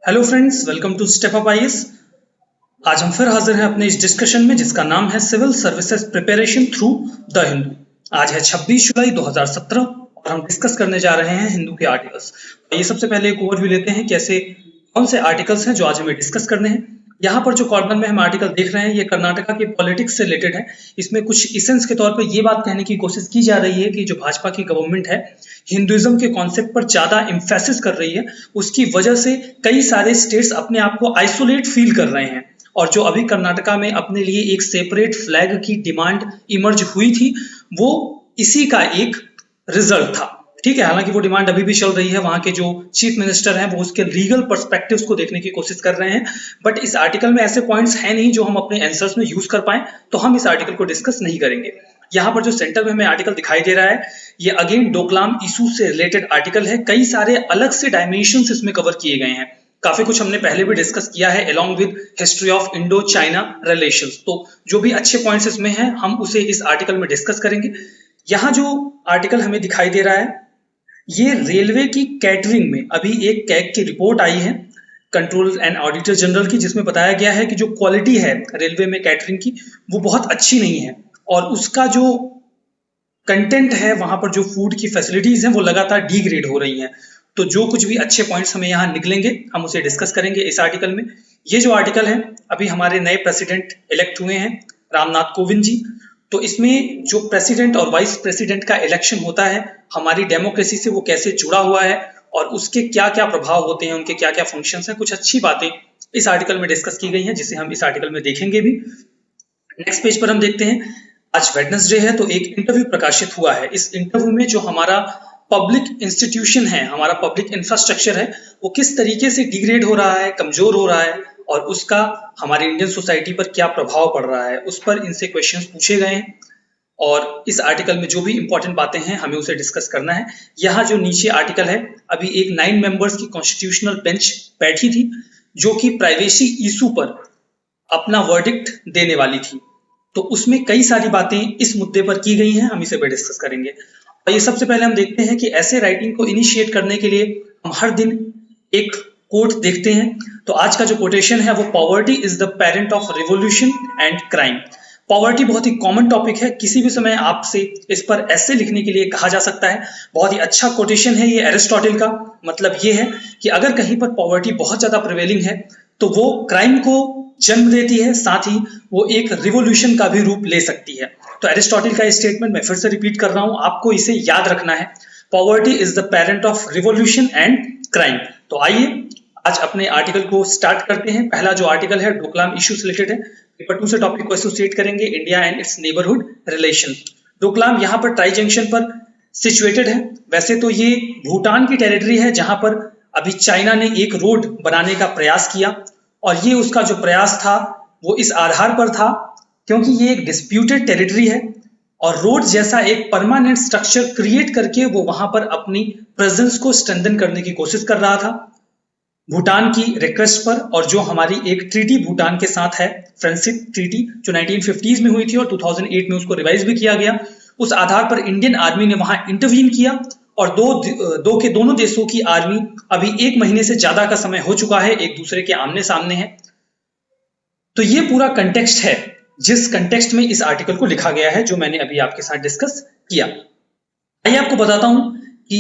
Hello friends, welcome to step up IAS. आज हम फिर हाजिर हैं अपने इस डिस्कशन में जिसका नाम है civil services preparation through the Hindu. आज है 26 जुलाई 2017 और हम डिस्कस करने जा रहे हैं हिंदू के आर्टिकल्स। ये सबसे पहले एक ओवरव्यू लेते हैं कैसे कौन से आर्टिकल्स हैं जो आज हमें डिस्कस करने हैं। यहाँ पर जो कॉर्नर में हम आर्टिकल देख रहे हैं ये कर्नाटका के पॉलिटिक्स से रिलेटेड है। इसमें कुछ इसेंस के तौर पर ये बात कहने की कोशिश की जा रही है कि जो भाजपा की गवर्नमेंट है हिंदुइज्म के कॉन्सेप्ट पर ज्यादा एम्फेसिस कर रही है, उसकी वजह से कई सारे स्टेट्स अपने आप को आइसोलेट फील कर रहे हैं। और जो अभी कर्नाटका में अपने लिए एक सेपरेट फ्लैग की डिमांड इमर्ज हुई थी वो इसी का एक रिजल्ट था। ठीक है, हालांकि वो डिमांड अभी भी चल रही है। वहां के जो चीफ मिनिस्टर हैं वो उसके लीगल पर्सपेक्टिव्स को देखने की कोशिश कर रहे हैं, बट इस आर्टिकल में ऐसे पॉइंट्स हैं नहीं जो हम अपने आंसर्स में यूज कर पाए, तो हम इस आर्टिकल को डिस्कस नहीं करेंगे। यहाँ पर जो सेंटर में हमें आर्टिकल दिखाई दे रहा है ये अगेन डोकलाम इशू से रिलेटेड आर्टिकल है। कई सारे अलग से डायमेंशंस इसमें कवर किए गए हैं। काफी कुछ हमने पहले भी डिस्कस किया है along with history of Indo China relations. तो जो भी अच्छे पॉइंट्स इसमें हैं हम उसे इस आर्टिकल में डिस्कस करेंगे। यहाँ जो आर्टिकल हमें दिखाई दे रहा है ये रेलवे की कैटरिंग में अभी एक कैग की रिपोर्ट आई है कंट्रोलर एंड ऑडिटर जनरल की, जिसमें बताया गया है कि जो क्वालिटी है रेलवे में कैटरिंग की वो बहुत अच्छी नहीं है और उसका जो कंटेंट है वहां पर जो फूड की फैसिलिटीज हैं वो लगातार डिग्रेड हो रही हैं। तो जो कुछ भी अच्छे पॉइंट्स हमें यहाँ निकलेंगे हम उसे डिस्कस करेंगे इस आर्टिकल में। ये जो आर्टिकल है अभी हमारे नए प्रेसिडेंट इलेक्ट हुए हैं रामनाथ कोविंद जी। तो इसमें जो प्रेसिडेंट और वाइस प्रेसिडेंट का इलेक्शन होता है हमारी डेमोक्रेसी से वो कैसे जुड़ा हुआ है और उसके क्या क्या प्रभाव होते हैं, उनके क्या क्या फंक्शंस हैं, कुछ अच्छी बातें इस आर्टिकल में डिस्कस की गई हैं जिसे हम इस आर्टिकल में देखेंगे भी। नेक्स्ट पेज पर हम देखते हैं आज वेडनेसडे है तो एक इंटरव्यू प्रकाशित हुआ है। इस इंटरव्यू में जो हमारा पब्लिक इंस्टीट्यूशन है, हमारा पब्लिक इंफ्रास्ट्रक्चर है, वो किस तरीके से डिग्रेड हो रहा है, कमजोर हो रहा है और उसका हमारी इंडियन सोसाइटी पर क्या प्रभाव पड़ रहा है, उस पर इनसे क्वेश्चंस पूछे गए हैं। और इस आर्टिकल में जो भी इंपॉर्टेंट बातें हैं हमें उसे डिस्कस करना है। यहाँ जो नीचे आर्टिकल है अभी एक 9 मेंबर्स की कॉन्स्टिट्यूशनल बेंच बैठी थी जो कि प्राइवेसी इशू पर अपना वर्डिक्ट देने वाली थी। तो उसमें कई सारी बातें इस मुद्दे पर की गई हैं, हम इसे भी डिस्कस करेंगे। और ये सबसे पहले हम देखते हैं कि ऐसे राइटिंग को इनिशिएट करने के लिए हम हर दिन एक कोट देखते हैं। तो आज का जो कोटेशन है वो poverty is the parent of revolution and crime. Poverty बहुत ही कॉमन टॉपिक है, किसी भी समय आपसे इस पर ऐसे लिखने के लिए कहा जा सकता है। बहुत ही अच्छा कोटेशन है ये एरिस्टोटल का। मतलब ये है कि अगर कहीं पर पॉवर्टी बहुत ज्यादा प्रिवेलिंग है तो वो क्राइम को जन्म देती है, साथ ही वो एक रिवोल्यूशन का भी रूप ले सकती है। तो एरिस्टोटल का स्टेटमेंट मैं फिर से रिपीट कर रहा हूं, आपको इसे याद रखना है। Poverty is the parent of revolution and crime. तो आइए आज अपने आर्टिकल को स्टार्ट करते हैं। पहला जो आर्टिकल है डोकलाम इशू से रिलेटेड है। पेपर 2 से टॉपिक को एसोसिएट करेंगे India and it's neighbourhood relation. Doklam यहाँ पर ट्राई जंक्शन पर सिचुएटेड है। वैसे तो ये भूटान की टेरिटरी है जहां पर अभी चाइना ने एक रोड बनाने का प्रयास किया और ये उसका जो प्रयास था वो इस आधार पर था क्योंकि ये एक डिस्प्यूटेड टेरिटरी है और रोड जैसा एक परमानेंट स्ट्रक्चर क्रिएट करके वो वहां पर अपनी प्रेजेंस को स्ट्रेंथन करने की कोशिश कर रहा था भूटान की रिक्वेस्ट पर। और जो हमारी एक ट्रीटी भूटान के साथ है, फ्रेंडशिप ट्रीटी, जो 1950s में हुई थी और 2008 में उसको रिवाइज भी किया गया, उस आधार पर इंडियन आर्मी ने वहां इंटरवीन किया और दोनों देशों की आर्मी अभी 1 महीने से ज्यादा का समय हो चुका है एक दूसरे के आमने सामने है। तो ये पूरा कंटेक्स्ट है जिस कंटेक्स्ट में इस आर्टिकल को लिखा गया है जो मैंने अभी आपके साथ डिस्कस किया। आइए आपको बताता हूं कि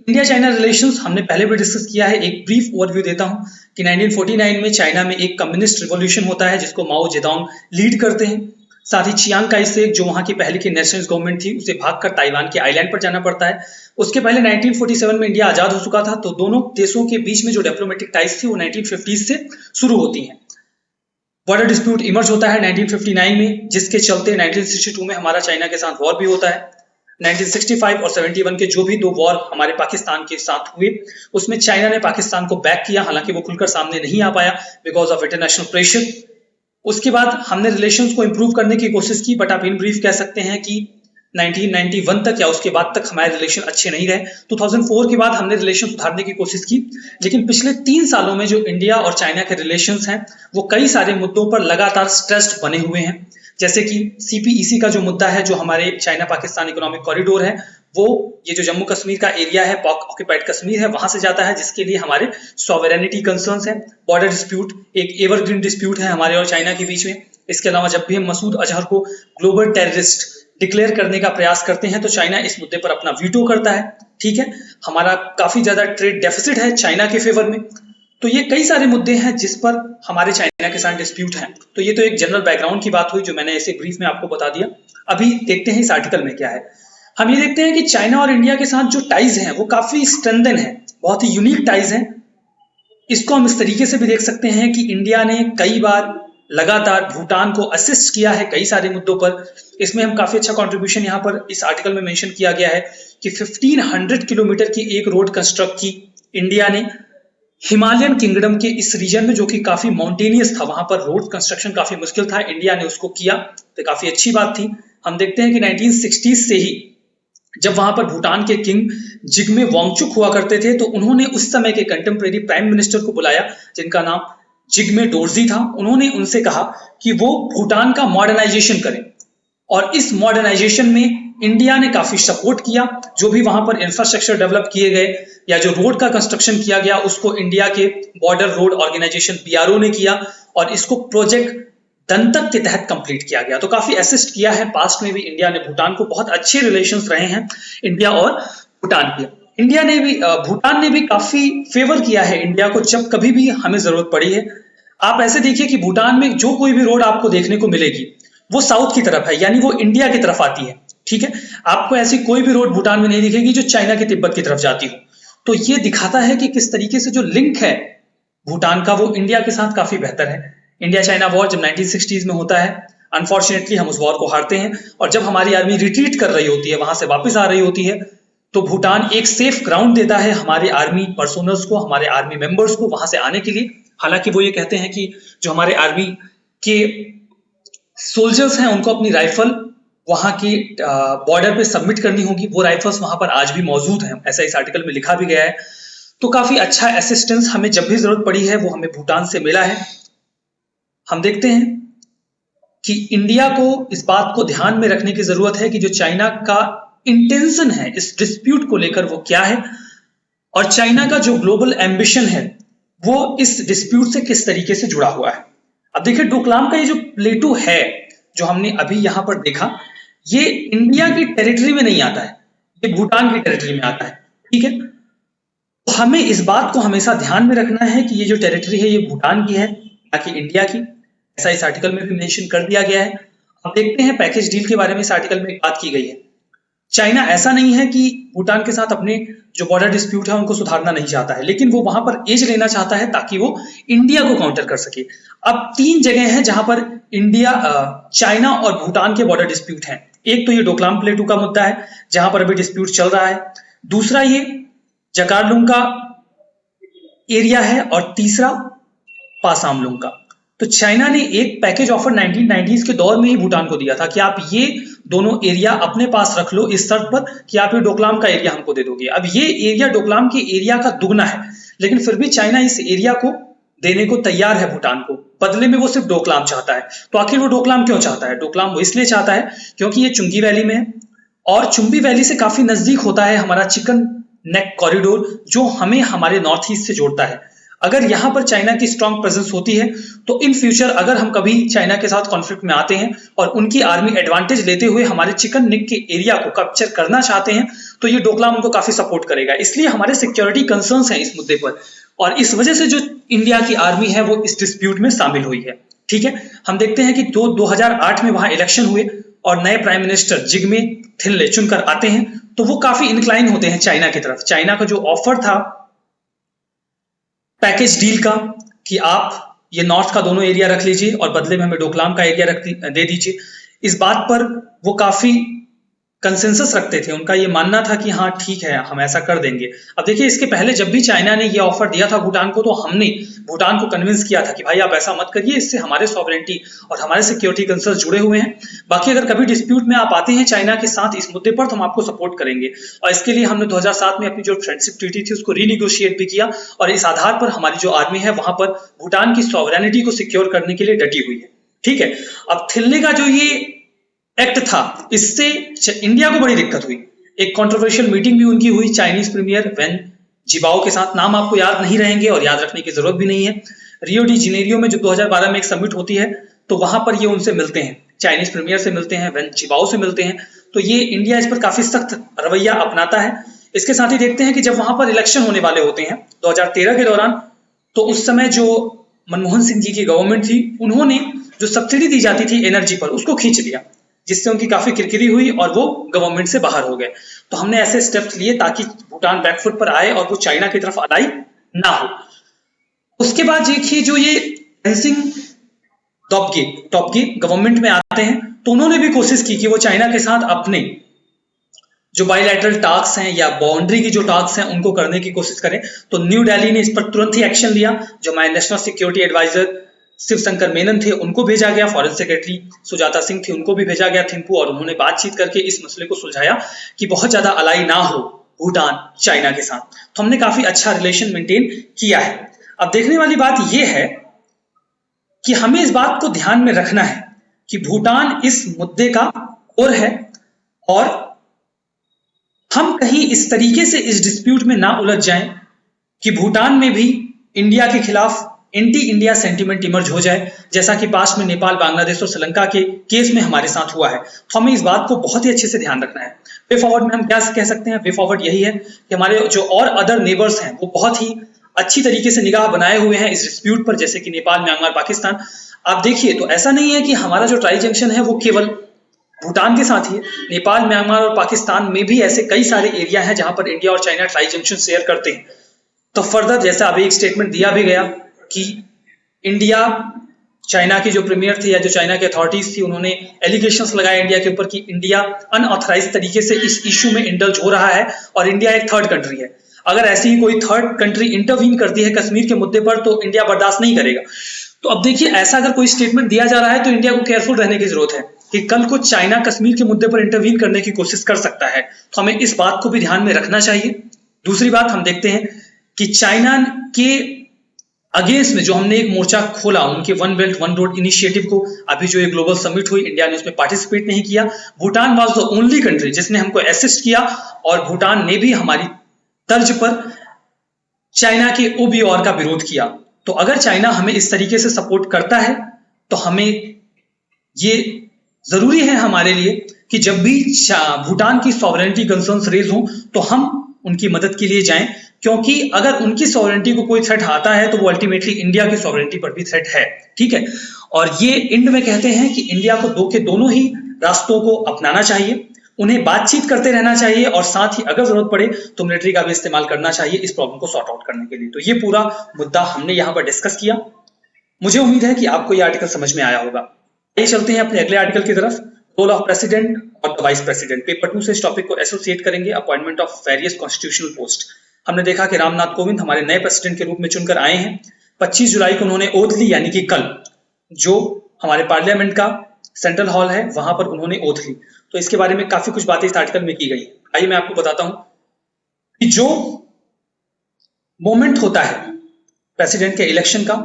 इंडिया चाइना रिलेशंस हमने पहले भी डिस्कस किया है। एक ब्रीफ ओवरव्यू देता हूं कि 1949 में चाइना में एक कम्युनिस्ट रिवॉल्यूशन होता है जिसको माओ जेडोंग लीड करते हैं। साथ ही चियांग काई शेक जो वहां की पहले की नेशनलिस्ट गवर्नमेंट थी उसे भागकर ताइवान के आइलैंड पर जाना पड़ता है। उसके पहले 1947 में इंडिया आजाद हो चुका था, तो दोनों देशों के बीच में जो डिप्लोमेटिक टाइज थी वो 1950s से शुरू होती हैं। बॉर्डर डिस्प्यूट इमर्ज होता है 1959 में, जिसके चलते 1962 में हमारा चाइना के साथ वॉर भी होता है। 1965 और 71 के जो भी 2 वॉर हमारे पाकिस्तान के साथ हुए उसमें चाइना ने पाकिस्तान को बैक किया, हालांकि वो खुलकर सामने नहीं आ पाया बिकॉज ऑफ इंटरनेशनल प्रेशर। उसके बाद हमने रिलेशंस को इंप्रूव करने की कोशिश की, बट आप इन ब्रीफ कह सकते हैं कि 1991 तक या उसके बाद तक हमारे रिलेशन अच्छे नहीं रहे। 2004 के बाद हमने रिलेशन सुधारने की कोशिश की, लेकिन पिछले 3 सालों में जो इंडिया और चाइना के रिलेशंस हैं वो कई सारे मुद्दों पर लगातार स्ट्रेस्ड बने हुए हैं। जैसे कि सीपीईसी का जो मुद्दा है, जो हमारे चाइना पाकिस्तान इकोनॉमिक कॉरिडोर है, वो ये जो जम्मू कश्मीर का एरिया है, पाक ऑक्यूपाइड कश्मीर है, वहां से जाता है, जिसके लिए हमारे सॉवरेनिटी कंसर्न्स है। बॉर्डर डिस्प्यूट एक एवरग्रीन डिस्प्यूट है हमारे और चाइना के बीच में। इसके अलावा जब भी हम मसूद अजहर को ग्लोबल टेररिस्ट डिक्लेयर करने का प्रयास करते हैं तो चाइना इस मुद्दे पर अपना वीटो करता है। ठीक है, हमारा काफी ज्यादा ट्रेड डेफिसिट है चाइना के फेवर में। तो ये कई सारे मुद्दे हैं जिस पर हमारे चाइना के साथ डिस्प्यूट है। तो ये तो एक जनरल बैकग्राउंड की बात हुई जो मैंने ऐसे ब्रीफ में आपको बता दिया। अभी देखते हैं इस आर्टिकल में क्या है। हम ये देखते हैं कि चाइना और इंडिया के साथ जो टाइज हैं वो काफी स्ट्रेंथन है, बहुत ही यूनिक टाइज हैं। इसको हम इस तरीके से भी देख सकते हैं कि इंडिया ने कई बार लगातार भूटान को असिस्ट किया है कई सारे मुद्दों पर। इसमें हम काफी अच्छा कंट्रीब्यूशन यहाँ पर इस आर्टिकल में मेंशन किया गया है कि 1500 किलोमीटर की एक रोड कंस्ट्रक्ट की इंडिया ने हिमालयन किंगडम के इस रीजन में, जो कि काफी माउंटेनियस था, वहां पर रोड कंस्ट्रक्शन काफी मुश्किल था, इंडिया ने उसको किया, तो काफी अच्छी बात थी। हम देखते हैं कि 1960s से ही जब वहां पर भूटान के किंग जिग्मे वांगचुक हुआ करते थे तो उन्होंने उस समय के कंटेम्प्रेरी प्राइम मिनिस्टर को बुलाया जिनका नाम जिग्मे डोरजी था। उन्होंने उनसे कहा कि वो भूटान का मॉडर्नाइजेशन करें और इस मॉडर्नाइजेशन में इंडिया ने काफी सपोर्ट किया। जो भी वहां पर इंफ्रास्ट्रक्चर डेवलप किए गए या जो रोड का कंस्ट्रक्शन किया गया उसको इंडिया के बॉर्डर रोड ऑर्गेनाइजेशन बीआरओ ने किया और इसको प्रोजेक्ट दंतक के तहत कंप्लीट किया गया। तो काफी असिस्ट किया है। पास्ट में भी इंडिया ने भूटान को, बहुत अच्छे रिलेशंस रहे हैं इंडिया और भूटान के। इंडिया ने भी भूटान ने भी काफी फेवर किया है इंडिया को जब कभी भी हमें जरूरत पड़ी है। आप ऐसे देखिए कि भूटान में जो कोई भी रोड आपको देखने को मिलेगी वो साउथ की तरफ है, यानी वो इंडिया की तरफ आती है। ठीक है, आपको ऐसी कोई भी रोड भूटान में नहीं दिखेगी जो चाइना के तिब्बत की तरफ जाती हो। तो ये दिखाता है कि किस तरीके से जो लिंक है भूटान का वो इंडिया के साथ काफी बेहतर है। इंडिया चाइना वॉर जब 1960s में होता है, अनफॉर्चुनेटली हम उस वॉर को हारते हैं और जब हमारी आर्मी रिट्रीट कर रही होती है, वहां से वापस आ रही होती है, तो भूटान एक सेफ ग्राउंड देता है हमारे आर्मी पर्सोनल्स को, हमारे आर्मी मेंबर्स को वहां से आने के लिए। हालांकि वो ये कहते हैं कि जो हमारे आर्मी के सोल्जर्स हैं उनको अपनी राइफल वहां की बॉर्डर पे सबमिट करनी होगी। वो राइफल्स वहां पर आज भी मौजूद हैं, ऐसा इस आर्टिकल में लिखा भी गया है। तो काफी अच्छा असिस्टेंस हमें जब भी जरूरत पड़ी है वो हमें भूटान से मिला है। हम देखते हैं कि इंडिया को इस बात को ध्यान में रखने की जरूरत है कि जो चाइना का इंटेंशन है इस डिस्प्यूट को लेकर वो क्या है और चाइना का जो ग्लोबल एम्बिशन है वो इस डिस्प्यूट से किस तरीके से जुड़ा हुआ है। अब देखिए, डोकलाम का ये जो प्लेटू है जो हमने अभी यहां पर देखा, ये इंडिया की टेरिटरी में नहीं आता है, ये भूटान की टेरिटरी में आता है। ठीक है, तो हमें इस बात को हमेशा ध्यान में रखना है कि ये जो टेरिटरी है ये भूटान की है ना कि इंडिया की। ऐसा इस आर्टिकल में भी मेंशन कर दिया गया है। अब देखते हैं पैकेज डील के बारे में। इस आर्टिकल में बात की गई है, चाइना ऐसा नहीं है कि भूटान के साथ अपने जो बॉर्डर डिस्प्यूट है उनको सुधारना नहीं चाहता है, लेकिन वो वहां पर एज लेना चाहता है ताकि वो इंडिया को काउंटर कर सके। अब 3 जगह हैं जहां पर इंडिया, चाइना और भूटान के बॉर्डर डिस्प्यूट हैं। एक तो ये डोकलाम प्लेटू का मुद्दा है जहां पर अभी डिस्प्यूट चल रहा है, दूसरा ये जकार्लुंग का एरिया है और तीसरा पासामलुंग का। तो चाइना ने एक पैकेज ऑफर 1990s के दौर में ही भूटान को दिया था कि आप ये दोनों एरिया अपने पास रख लो इस शर्त पर कि आप ये डोकलाम का एरिया हमको दे दोगे। अब ये एरिया डोकलाम के एरिया का दुगना है, लेकिन फिर भी चाइना इस एरिया को देने को तैयार है भूटान को, बदले में वो सिर्फ डोकलाम चाहता है। तो आखिर वो डोकलाम क्यों चाहता है? डोकलाम वो इसलिए चाहता है क्योंकि ये चुंगी वैली में है और चुंगी वैली से काफी नजदीक होता है हमारा चिकन नेक कॉरिडोर जो हमें हमारे नॉर्थ ईस्ट से जोड़ता है। अगर यहां पर चाइना की स्ट्रांग प्रेजेंस होती है तो इन फ्यूचर अगर हम कभी चाइना के साथ कॉन्फ्लिक्ट में आते हैं और उनकी आर्मी एडवांटेज लेते हुए हमारे चिकन नेक के एरिया को कैप्चर करना चाहते हैं तो ये डोकलाम उनको काफी सपोर्ट करेगा। इसलिए हमारे सिक्योरिटी कंसर्न्स हैं इस मुद्दे पर और इस वजह से जो इंडिया की आर्मी है वो इस डिस्प्यूट में शामिल हुई है। ठीक है, हम देखते हैं कि 2008 में वहां इलेक्शन हुए और नए प्राइम मिनिस्टर जिग्मे थिल्ले चुनकर आते हैं तो वो काफी इंक्लाइन होते हैं चाइना की तरफ। चाइना का जो ऑफर था पैकेज डील का कि आप ये नॉर्थ का दोनों एरिया रख लीजिए और बदले में हमें डोकलाम का एरिया दे दीजिए, इस बात पर वो काफी कंसेंसस रखते थे। उनका ये मानना था कि हाँ ठीक है हम ऐसा कर देंगे। अब देखिए, इसके पहले जब भी चाइना ने ये ऑफर दिया था भूटान को तो हमने भूटान को कन्विंस किया था कि भाई आप ऐसा मत करिए, इससे हमारे सॉवरेनिटी और हमारे सिक्योरिटी कंसर्न जुड़े हुए हैं। बाकी अगर कभी डिस्प्यूट में आप आते हैं चाइना के साथ इस मुद्दे पर तो हम आपको सपोर्ट करेंगे। और इसके लिए हमने 2007 में अपनी जो फ्रेंडशिप ट्रीटी थी उसको रीनिगोशिएट भी किया और इस आधार पर हमारी जो आर्मी है वहां पर भूटान की सॉवरेनिटी को सिक्योर करने के लिए डटी हुई है। ठीक है, अब थिल्ले का जो ये एक्ट था इससे इंडिया को बड़ी दिक्कत हुई एक कंट्रोवर्शियल मीटिंग भी उनकी हुई चाइनीज प्रीमियर वेन जिबाओ के साथ। नाम आपको याद नहीं रहेंगे और याद रखने की जरूरत भी नहीं है। रियो डी जेनेरियो में जब 2012 में एक समिट होती है तो वहां पर ये उनसे मिलते हैं, चाइनीज प्रीमियर से मिलते हैं, वेन जिबाओ से मिलते हैं। तो ये इंडिया इस पर काफी सख्त रवैया अपनाता है। इसके साथ ही देखते हैं कि जब वहां पर इलेक्शन होने वाले होते हैं 2013 के दौरान, तो उस समय जो मनमोहन सिंह जी की गवर्नमेंट थी, उन्होंने जो सब्सिडी दी जाती थी एनर्जी पर उसको खींच लिया, जिससे उनकी काफी किरकिरी हुई और वो गवर्नमेंट से बाहर हो गए। तो हमने ऐसे स्टेप्स लिए ताकि भूटान बैकफुट पर आए और वो चाइना की तरफ अलाई ना हो। उसके बाद देखिए जो ये टेंसिंग टॉपगे गवर्नमेंट में आते हैं, तो उन्होंने भी कोशिश की कि वो चाइना के साथ अपने जो बायलैटरल टास्क हैं या बाउंड्री की जो टास्क हैं उनको करने की कोशिश करें। तो न्यू दिल्ली ने इस पर तुरंत ही एक्शन लिया। जो हमारे national security adviser Shivshankar Menon थे उनको भेजा गया, फॉरेन सेक्रेटरी सुजाता सिंह थी उनको भी भेजा गया थिम्पू, और उन्होंने बातचीत करके इस मसले को सुलझाया कि बहुत ज्यादा अलाई ना हो भूटान चाइना के साथ। तो हमने काफी अच्छा रिलेशन मेंटेन किया है। अब देखने वाली बात यह है कि हमें इस बात को ध्यान में रखना है कि भूटान इस मुद्दे का कोर है और हम कहीं इस तरीके से इस डिस्प्यूट में ना उलझ जाएं कि भूटान में भी इंडिया के खिलाफ एंटी इंडिया सेंटीमेंट इमर्ज हो जाए, जैसा कि पास्ट में नेपाल, बांग्लादेश और श्रीलंका के केस में हमारे साथ हुआ है। तो हमें इस बात को बहुत ही अच्छे से ध्यान रखना है। वे फॉरवर्ड में हम क्या कह सकते हैं? वे फॉरवर्ड यही है कि हमारे जो और अदर नेबर्स हैं वो बहुत ही अच्छी तरीके से निगाह बनाए हुए हैं इस डिस्प्यूट पर, जैसे कि नेपाल, म्यांमार, पाकिस्तान। आप देखिए तो ऐसा नहीं है कि हमारा जो ट्राई जंक्शन है वो केवल भूटान के साथ ही है। नेपाल, म्यांमार और पाकिस्तान में भी ऐसे कई सारे एरिया हैं जहां पर इंडिया और चाइना ट्राई जंक्शन शेयर करते हैं। तो फर्दर जैसा अभी एक स्टेटमेंट दिया भी गया कि इंडिया, चाइना की जो प्रीमियर थी या जो चाइना की अथॉरिटीज थी, उन्होंने एलिगेशंस लगाए इंडिया के ऊपर कि इंडिया अनऑथराइज तरीके से इस इश्यू में इंडल्ज हो रहा है और इंडिया एक थर्ड कंट्री है। अगर ऐसी ही कोई थर्ड कंट्री इंटरवीन करती है कश्मीर के मुद्दे पर तो इंडिया बर्दाश्त नहीं करेगा। तो अब देखिए ऐसा अगर कोई स्टेटमेंट दिया जा रहा है तो इंडिया को केयरफुल रहने की जरूरत है कि कल को चाइना कश्मीर के मुद्दे पर इंटरवीन करने की कोशिश कर सकता है। तो हमें इस बात को भी ध्यान में रखना चाहिए। दूसरी बात हम देखते हैं कि चाइना के अगेंस्ट में जो हमने एक मोर्चा खोला, उनके one belt one road initiative को, अभी जो एक ग्लोबल समिट हुई, इंडिया ने उसमें पार्टिसिपेट नहीं किया। Bhutan was the only country जिसने हमको असिस्ट किया और भूटान ने भी हमारी तर्ज पर चाइना के ओबीओर का विरोध किया। तो अगर चाइना हमें इस तरीके से सपोर्ट करता है तो हमें ये जरूरी है हमारे लिए कि जब भी भूटान की सॉवरेनिटी कंसर्न्स रेज हो तो हम उनकी मदद के लिए जाएं, क्योंकि अगर उनकी सॉवरेनिटी को कोई थ्रेट आता है तो वो अल्टीमेटली इंडिया की सॉवरेनिटी पर भी थ्रेट है। ठीक है, और ये इंड में कहते हैं कि इंडिया को दोनों ही रास्तों को अपनाना चाहिए, उन्हें बातचीत करते रहना चाहिए और साथ ही अगर जरूरत पड़े तो मिलिट्री का भी इस्तेमाल करना चाहिए इस प्रॉब्लम को सॉर्ट आउट करने के लिए। तो ये पूरा मुद्दा हमने यहाँ पर डिस्कस किया। मुझे उम्मीद है कि आपको ये आर्टिकल समझ में आया होगा। आइए चलते हैं अपने अगले आर्टिकल की तरफ, रोल ऑफ प्रेसिडेंट और द वाइस प्रेसिडेंट। पेपर 2 से इस टॉपिक को एसोसिएट करेंगे, appointment of various constitutional post. हमने देखा कि रामनाथ कोविंद हमारे नए प्रेसिडेंट के रूप में चुनकर आए हैं। 25 जुलाई को उन्होंने ओथ ली, यानी कि कल जो हमारे पार्लियामेंट का सेंट्रल हॉल है वहां पर उन्होंने ओथ ली। तो इसके बारे में काफी कुछ बातें इस आर्टिकल में की गई। आइए मैं आपको बताता हूं कि जो मोमेंट होता है प्रेसिडेंट के इलेक्शन का,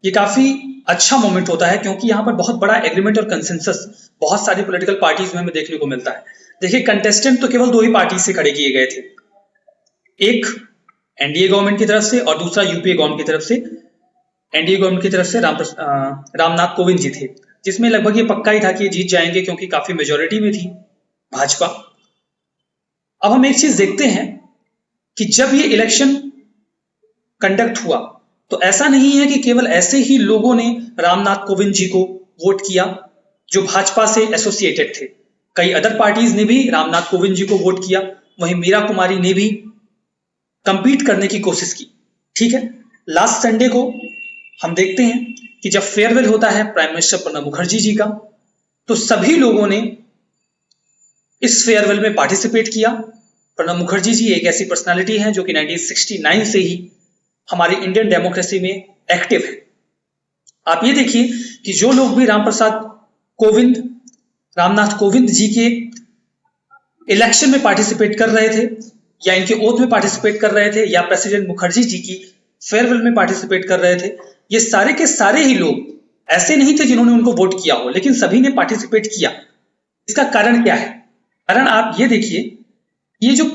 ये काफी अच्छा मोमेंट होता है क्योंकि यहाँ पर बहुत बड़ा एग्रीमेंट और कंसेंसस बहुत सारी पॉलिटिकल पार्टीज में हमें देखने को मिलता है। देखिए कंटेस्टेंट तो केवल 2 ही पार्टी से खड़े किए गए थे, एक एनडीए गवर्नमेंट की तरफ से और दूसरा यूपीए गवर्नमेंट की तरफ से। एनडीए गवर्नमेंट की तरफ से रामनाथ कोविंद जी थे, जिसमें लगभग ये पक्का ही था कि ये जीत जाएंगे क्योंकि काफी मेजोरिटी में थी भाजपा। अब हम एक चीज देखते हैं कि जब ये इलेक्शन कंडक्ट हुआ तो ऐसा नहीं है कि केवल ऐसे ही लोगों ने रामनाथ कोविंद जी को वोट किया जो भाजपा से एसोसिएटेड थे। कई अदर पार्टीज ने भी रामनाथ कोविंद जी को वोट किया। वहीं मीरा कुमारी ने भी कंपीट करने की कोशिश की। ठीक है, लास्ट संडे को हम देखते हैं कि जब फेयरवेल होता है प्राइम मिनिस्टर प्रणब मुखर्जी जी का, तो सभी लोगों ने इस फेयरवेल में पार्टिसिपेट किया। प्रणब मुखर्जी जी एक ऐसी पर्सनालिटी हैं जो कि 1969 से ही हमारी इंडियन डेमोक्रेसी में एक्टिव है। आप ये देखिए कि जो लोग भी रामनाथ कोविंद जी के इलेक्शन में पार्टिसिपेट कर रहे थे या इनके ओथ में पार्टिसिपेट कर रहे थे या प्रेसिडेंट मुखर्जी जी की फेयरवेल में पार्टिसिपेट कर रहे थे, ये सारे के सारे ही लोग ऐसे नहीं थे जिन्होंने उनको वोट किया हो, लेकिन सभी ने पार्टिसिपेट किया। इसका कारण क्या है? कारण आप ये देखिए ये जो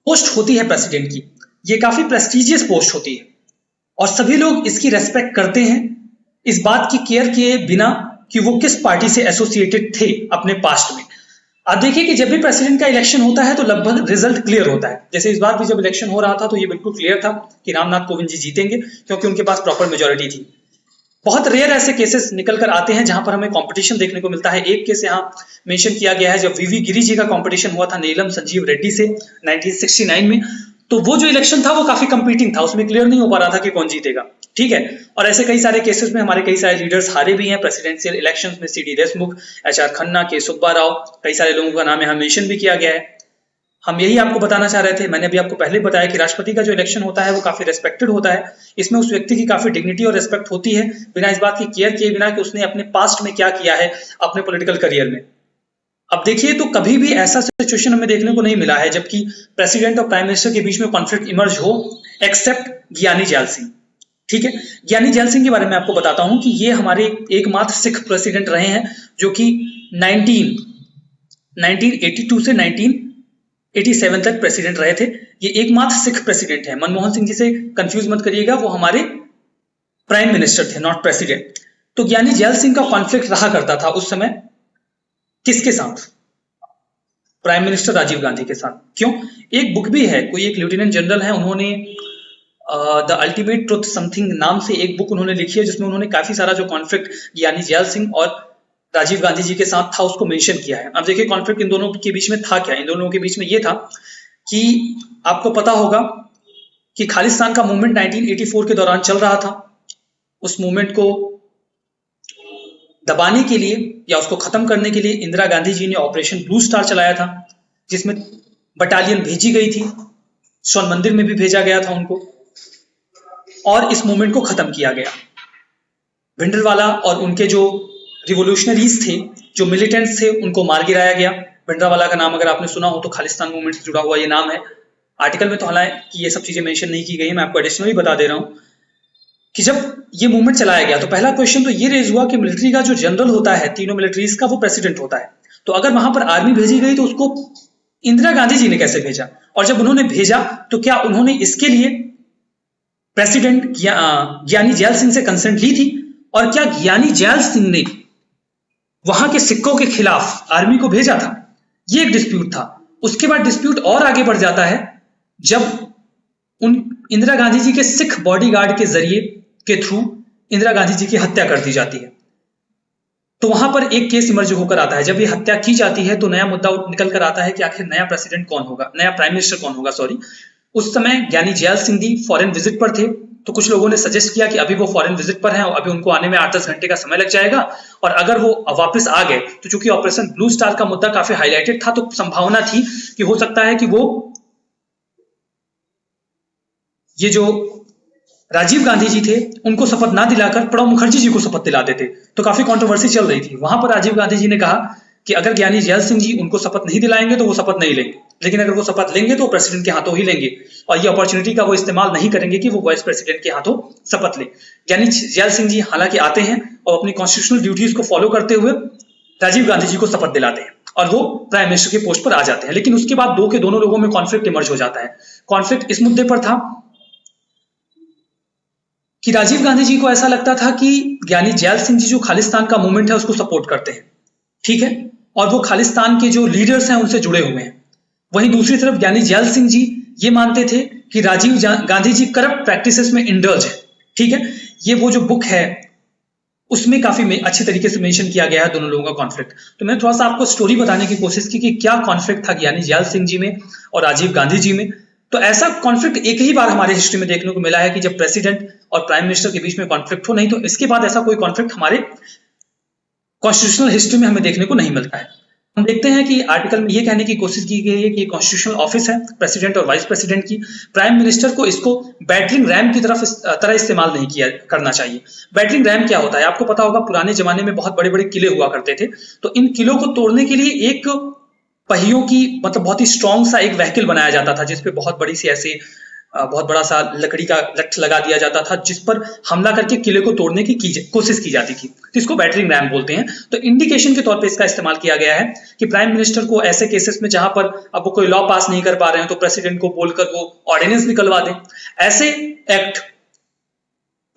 पोस्ट होती है प्रेसिडेंट की, ये काफी प्रेस्टिजियस पोस्ट होती है और सभी लोग इसकी रेस्पेक्ट करते हैं इस बात की केयर किए बिना कि वो किस पार्टी से एसोसिएटेड थे अपने पास्ट में। आप देखिए कि जब भी प्रेसिडेंट का इलेक्शन होता है तो लगभग रिजल्ट क्लियर होता है। जैसे इस बार भी जब इलेक्शन हो रहा था तो ये बिल्कुल क्लियर था कि रामनाथ कोविंद जी जीतेंगे, क्योंकि उनके पास प्रॉपर मेजोरिटी थी। बहुत रेयर ऐसे केसेस निकल कर आते हैं जहां पर हमें कंपटीशन देखने को मिलता है। एक केस यहाँ मेंशन किया गया है, जब वीवी गिरी जी का कंपटीशन हुआ था नीलम संजीव रेड्डी से 1969 में, तो वो जो इलेक्शन था वो काफी कंपीटिंग था, उसमें क्लियर नहीं हो पा रहा था कि कौन जीतेगा। ठीक है, और ऐसे कई सारे केसेस में हमारे कई सारे लीडर्स हारे भी हैं प्रेसिडेंशियल इलेक्शंस में। सीडी देशमुख, एचआर खन्ना, के सुब्बा राव, कई सारे लोगों का नाम यहाँ मेंशन भी किया गया है। हम यही आपको बताना चाह रहे थे। मैंने अभी आपको पहले बताया कि राष्ट्रपति का जो इलेक्शन होता है वो काफी रेस्पेक्टेड होता है। इसमें उस व्यक्ति की काफी डिग्निटी और रेस्पेक्ट होती है, बिना इस बात की केयर किए बिना कि उसने अपने पास्ट में क्या किया है अपने पॉलिटिकल करियर में। अब देखिए तो कभी भी ऐसा सिचुएशन हमें देखने को नहीं मिला है जबकि प्रेसिडेंट और प्राइम मिनिस्टर के बीच में कॉन्फ्लिक्ट इमर्ज हो, एक्सेप्ट ज्ञानी जैल सिंह। ठीक है, ज्ञानी जैल सिंह के बारे में आपको बताता हूं कि ये हमारे एकमात्र सिख प्रेसिडेंट रहे हैं जो कि 1982 से 1987 तक प्रेसिडेंट रहे थे। ये एकमात्र सिख प्रेसिडेंट है। मनमोहन सिंह जी से कंफ्यूज मत करिएगा, वो हमारे प्राइम मिनिस्टर थे, नॉट प्रेसिडेंट। तो ज्ञानी जैल सिंह का कॉन्फ्लिक्ट रहा करता था उस समय किसके साथ? प्राइम मिनिस्टर राजीव गांधी के साथ। क्यों? एक बुक भी है, कोई एक लेफ्टिनेंट जनरल है, उन्होंने द अल्टीमेट ट्रुथ समथिंग नाम से एक बुक उन्होंने लिखी है जिसमें उन्होंने काफी सारा जो कॉन्फ्लिक्ट ज्ञानी जैल सिंह और राजीव गांधी जी के साथ था उसको मेंशन किया है। अब देखिए कॉन्फ्लिक्ट इन दोनों के बीच में था क्या। इन दोनों के बीच में ये था कि आपको पता होगा कि खालिस्तान का मूवमेंट 1984 के दौरान चल रहा था। उस मूवमेंट को दबाने के लिए या उसको खत्म करने के लिए इंदिरा गांधी जी ने ऑपरेशन ब्लू स्टार चलाया था, जिसमें बटालियन भेजी गई थी, स्वर्ण मंदिर में भी भेजा गया था उनको, और इस मूवमेंट को खत्म किया गया। भिंडरवाला और उनके जो रिवोल्यूशनरीज थे, जो मिलिटेंट्स थे, उनको मार गिराया गया। भिंडरवाला का नाम अगर आपने सुना हो तो खालिस्तान मूवमेंट से जुड़ा हुआ ये नाम है। आर्टिकल में तो हालांकि ये सब चीजें मेंशन नहीं की गई, मैं आपको एडिशनली बता दे रहा हूं कि जब ये मूवमेंट चलाया गया तो पहला क्वेश्चन तो ये रेज हुआ कि मिलिट्री का जो जनरल होता है, तीनों मिलिट्रीज का, वो प्रेसिडेंट होता है। तो अगर वहां पर आर्मी भेजी गई तो उसको इंदिरा गांधी जी ने कैसे भेजा, और जब उन्होंने भेजा तो क्या उन्होंने इसके लिए प्रेसिडेंट ज्ञानी जैल सिंह से कंसेंट ली थी, और क्या ज्ञानी जैल सिंह ने वहां के सिक्कों के खिलाफ आर्मी को भेजा था? ये एक डिस्प्यूट था। उसके बाद डिस्प्यूट और आगे बढ़ जाता है जब उन इंदिरा गांधी जी के सिख बॉडीगार्ड के जरिए के थ्रू इंदिरा गांधी जी की हत्या कर दी जाती है। तो वहां पर एक केस इमर्ज होकर आता है। जब ये हत्या की जाती है तो नया मुद्दा निकल कर आता है कि आखिर नया प्रेसिडेंट कौन होगा, नया प्राइम मिनिस्टर कौन होगा। सॉरी, उस समय ज्ञानी gel Singh ji foreign visit पर थे, तो कुछ लोगों ने सजेस्ट किया कि अभी वो फॉरेन विजिट पर हैं और अभी उनको आने में 8-10 घंटे का समय लग जाएगा, और अगर वो वापस आ गए तो चूंकि ऑपरेशन ब्लू स्टार का मुद्दा काफी हाईलाइटेड था तो संभावना थी कि हो सकता है कि वो ये जो राजीव गांधी जी थे उनको शपथ ना दिलाकर प्रणब मुखर्जी जी को शपथ दिला देते। तो काफी कंट्रोवर्सी चल रही थी। वहां पर राजीव गांधी जी ने कहा कि अगर ज्ञानी जैल सिंह जी उनको शपथ नहीं दिलाएंगे तो वो शपथ नहीं लेंगे, लेकिन अगर वो शपथ लेंगे तो प्रेसिडेंट के हाथों ही लेंगे, और ये अपॉर्चुनिटी का वो इस्तेमाल नहीं करेंगे कि वो वाइस प्रेसिडेंट के हाथों शपथ ले। ज्ञानी जैल सिंह जी हालांकि आते हैं और अपनी कॉन्स्टिट्यूशनल ड्यूटीज को फॉलो करते हुए राजीव गांधी जी को शपथ दिलाते हैं और वो प्राइम मिनिस्टर के पोस्ट पर आ जाते हैं। लेकिन उसके बाद दोनों लोगों में कॉन्फ्लिक्ट इमर्ज हो जाता है। कॉन्फ्लिक्ट इस मुद्दे पर था कि राजीव गांधी जी को ऐसा लगता था कि ज्ञानी जैल सिंह जी जो खालिस्तान का मूवमेंट है उसको सपोर्ट करते हैं, ठीक है, और वो खालिस्तान के जो लीडर्स हैं उनसे जुड़े हुए हैं। वहीं दूसरी तरफ ज्ञानी जैल सिंह जी ये मानते थे कि राजीव गांधी जी करप्ट प्रैक्टिसेस में इंडल्ज है। ठीक है, ये वो जो बुक है उसमें काफी अच्छे तरीके से मेंशन किया गया है दोनों लोगों का कॉन्फ्लिक्ट। तो मैंने थोड़ा सा आपको स्टोरी बताने की कोशिश की कि क्या कॉन्फ्लिक्ट था ज्ञानी जैल सिंह जी में और राजीव गांधी जी में। तो ऐसा कॉन्फ्लिक्ट एक ही बार हमारे हिस्ट्री में देखने को मिला है कि जब प्रेसिडेंट और प्राइम मिनिस्टर के बीच में कॉन्फ्लिक्ट हो, नहीं तो इसके बाद ऐसा कोई कॉन्फ्लिक्ट हमारे कॉन्स्टिट्यूशनल हिस्ट्री में हमें देखने को नहीं मिलता है। हम देखते हैं कि आर्टिकल में ये कहने की कोशिश की गई है कि कॉन्स्टिट्यूशनल ऑफिस है प्रेसिडेंट और वाइस प्रेसिडेंट की, प्राइम मिनिस्टर को इसको बैटरिंग रैम की तरह इस्तेमाल नहीं करना चाहिए। बैटरिंग रैम क्या होता है आपको पता होगा, पुराने जमाने में बहुत बड़े बड़े किले हुआ करते थे, तो इन किलों को तोड़ने के लिए एक पहियों की मतलब बहुत ही स्ट्रॉन्ग सा एक व्हीकल बनाया जाता था जिसपे बहुत बड़ी सी ऐसे बहुत बड़ा सा लकड़ी का लठ लगा दिया जाता था जिस पर हमला करके किले को तोड़ने की कोशिश की जाती थी, तो इसको बैटरिंग रैम बोलते हैं। तो इंडिकेशन के तौर पे इसका इस्तेमाल किया गया है कि प्राइम मिनिस्टर को ऐसे केसेस में जहां पर अब वो कोई लॉ पास नहीं कर पा रहे हैं तो प्रेसिडेंट को बोलकर वो ऑर्डिनेंस निकलवा दें। ऐसे एक्ट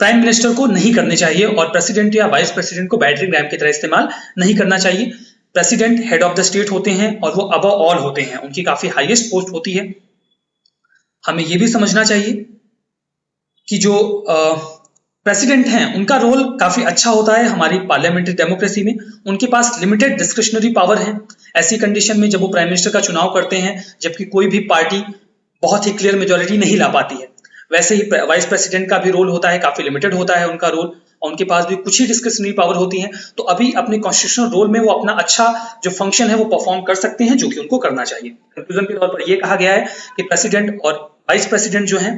प्राइम मिनिस्टर को नहीं करने चाहिए और प्रेसिडेंट या वाइस प्रेसिडेंट को बैटरिंग रैम की तरह इस्तेमाल नहीं करना चाहिए। President head of the state होते हैं और वो अबव ऑल होते हैं, उनकी काफी हाईएस्ट पोस्ट होती है। हमें यह भी समझना चाहिए कि जो प्रेसिडेंट हैं उनका रोल काफी अच्छा होता है हमारी पार्लियामेंट्री डेमोक्रेसी में। उनके पास लिमिटेड डिस्क्रिशनरी पावर है। ऐसी कंडीशन में जब वो प्राइम मिनिस्टर का चुनाव करते हैं जबकि कोई भी पार्टी बहुत ही क्लियर मेजोरिटी नहीं ला पाती है, वैसे ही वाइस प्रेसिडेंट का भी रोल होता है, काफी लिमिटेड होता है उनका रोल, और उनके पास भी कुछ ही डिस्क्रिशनरी पावर होती है। तो अभी अपने कॉन्स्टिट्यूशनल रोल में वो अपना अच्छा जो फंक्शन है वो परफॉर्म कर सकते हैं, जो कि उनको करना चाहिए। कंक्लूजन के तौर पर यह कहा गया है कि प्रेसिडेंट और वाइस प्रेसिडेंट जो हैं